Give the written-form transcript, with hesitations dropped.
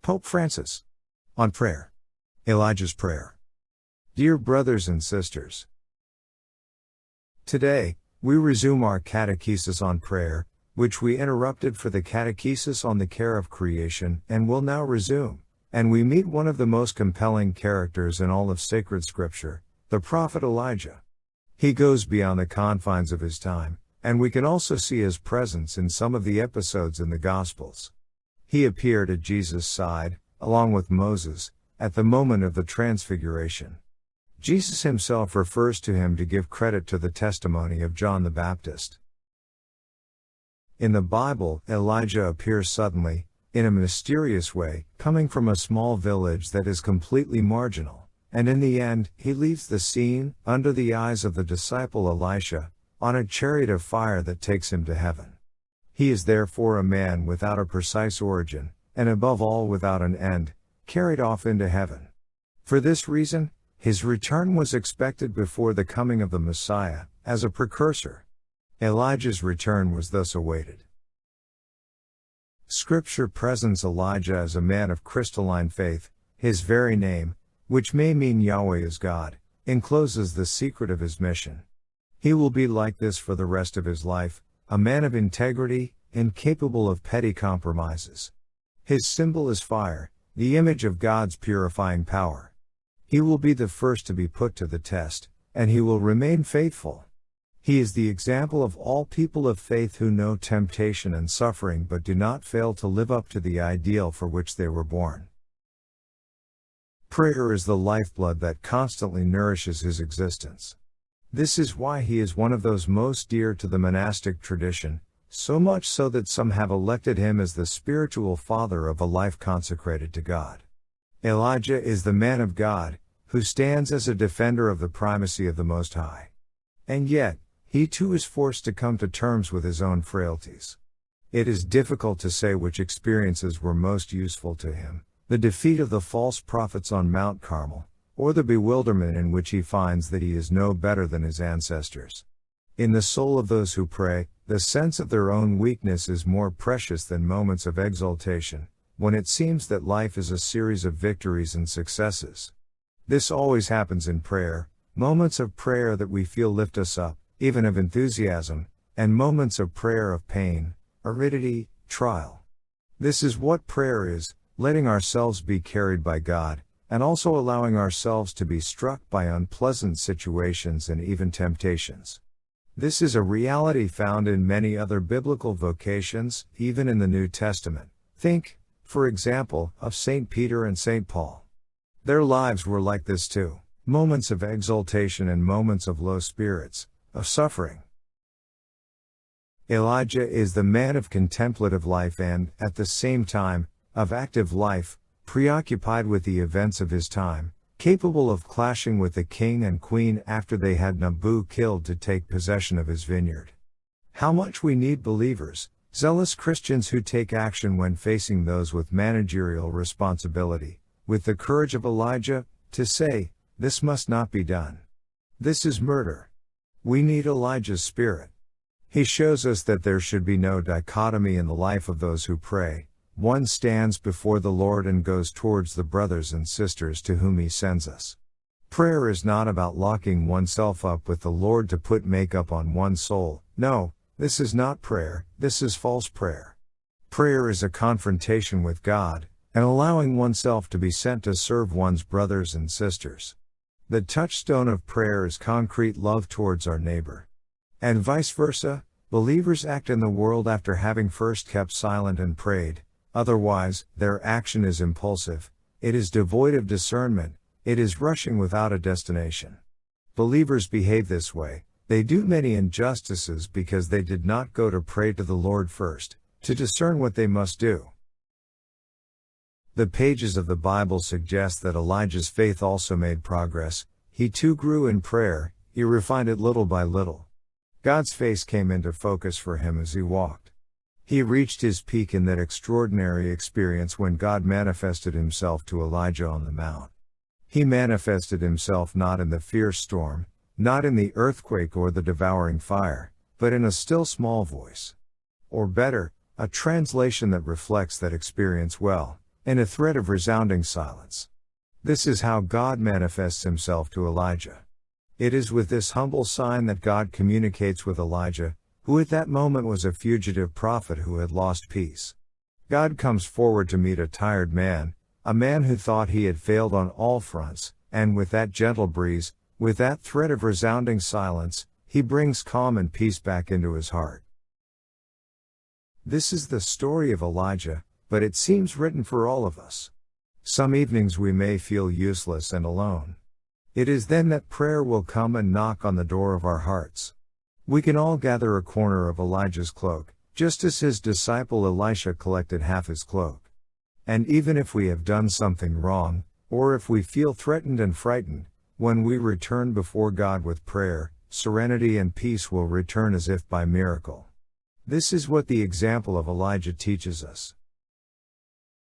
Pope Francis. On prayer. Elijah's prayer. Dear brothers and sisters, today, we resume our catechesis on prayer, which we interrupted for the catechesis on the care of creation, and will now resume, and we meet one of the most compelling characters in all of sacred scripture, the prophet Elijah. He goes beyond the confines of his time, and we can also see his presence in some of the episodes in the Gospels. He appeared at Jesus' side, along with Moses, at the moment of the Transfiguration. Jesus himself refers to him to give credit to the testimony of John the Baptist. In the Bible, Elijah appears suddenly, in a mysterious way, coming from a small village that is completely marginal, and in the end, he leaves the scene, under the eyes of the disciple Elisha, on a chariot of fire that takes him to heaven. He is therefore a man without a precise origin, and above all without an end, carried off into heaven. For this reason, his return was expected before the coming of the Messiah, as a precursor. Elijah's return was thus awaited. Scripture presents Elijah as a man of crystalline faith. His very name, which may mean Yahweh is God, encloses the secret of his mission. He will be like this for the rest of his life, a man of integrity, incapable of petty compromises. His symbol is fire, the image of God's purifying power. He will be the first to be put to the test, and he will remain faithful. He is the example of all people of faith who know temptation and suffering but do not fail to live up to the ideal for which they were born. Prayer is the lifeblood that constantly nourishes his existence. This is why he is one of those most dear to the monastic tradition, so much so that some have elected him as the spiritual father of a life consecrated to God. Elijah is the man of God, who stands as a defender of the primacy of the Most High. And yet, he too is forced to come to terms with his own frailties. It is difficult to say which experiences were most useful to him, the defeat of the false prophets on Mount Carmel, or the bewilderment in which he finds that he is no better than his ancestors. In the soul of those who pray, the sense of their own weakness is more precious than moments of exaltation, when it seems that life is a series of victories and successes. This always happens in prayer, moments of prayer that we feel lift us up, even of enthusiasm, and moments of prayer of pain, aridity, trial. This is what prayer is, letting ourselves be carried by God, and also allowing ourselves to be struck by unpleasant situations and even temptations. This is a reality found in many other biblical vocations, even in the New Testament. Think, for example, of St. Peter and St. Paul. Their lives were like this too, moments of exaltation and moments of low spirits, of suffering. Elijah is the man of contemplative life and, at the same time, of active life, preoccupied with the events of his time, capable of clashing with the king and queen after they had Nabu killed to take possession of his vineyard. How much we need believers, zealous Christians who take action when facing those with managerial responsibility, with the courage of Elijah, to say, "This must not be done. This is murder." We need Elijah's spirit. He shows us that there should be no dichotomy in the life of those who pray. One stands before the Lord and goes towards the brothers and sisters to whom he sends us. Prayer is not about locking oneself up with the Lord to put makeup on one's soul. No, this is not prayer, this is false prayer. Prayer is a confrontation with God, and allowing oneself to be sent to serve one's brothers and sisters. The touchstone of prayer is concrete love towards our neighbor. And vice versa, believers act in the world after having first kept silent and prayed. Otherwise, their action is impulsive, it is devoid of discernment, it is rushing without a destination. Believers behave this way, they do many injustices because they did not go to pray to the Lord first, to discern what they must do. The pages of the Bible suggest that Elijah's faith also made progress. He too grew in prayer, he refined it little by little. God's face came into focus for him as he walked. He reached his peak in that extraordinary experience when God manifested himself to Elijah on the mount. He manifested himself not in the fierce storm, not in the earthquake or the devouring fire, but in a still small voice. Or better, a translation that reflects that experience well. and a threat of resounding silence. This is how God manifests himself to Elijah. It is with this humble sign that God communicates with Elijah, who at that moment was a fugitive prophet who had lost peace. God comes forward to meet a tired man, a man who thought he had failed on all fronts, and with that gentle breeze, with that threat of resounding silence, he brings calm and peace back into his heart. This is the story of Elijah, but it seems written for all of us. Some evenings we may feel useless and alone. It is then that prayer will come and knock on the door of our hearts. We can all gather a corner of Elijah's cloak, just as his disciple Elisha collected half his cloak. And even if we have done something wrong, or if we feel threatened and frightened, when we return before God with prayer, serenity and peace will return as if by miracle. This is what the example of Elijah teaches us.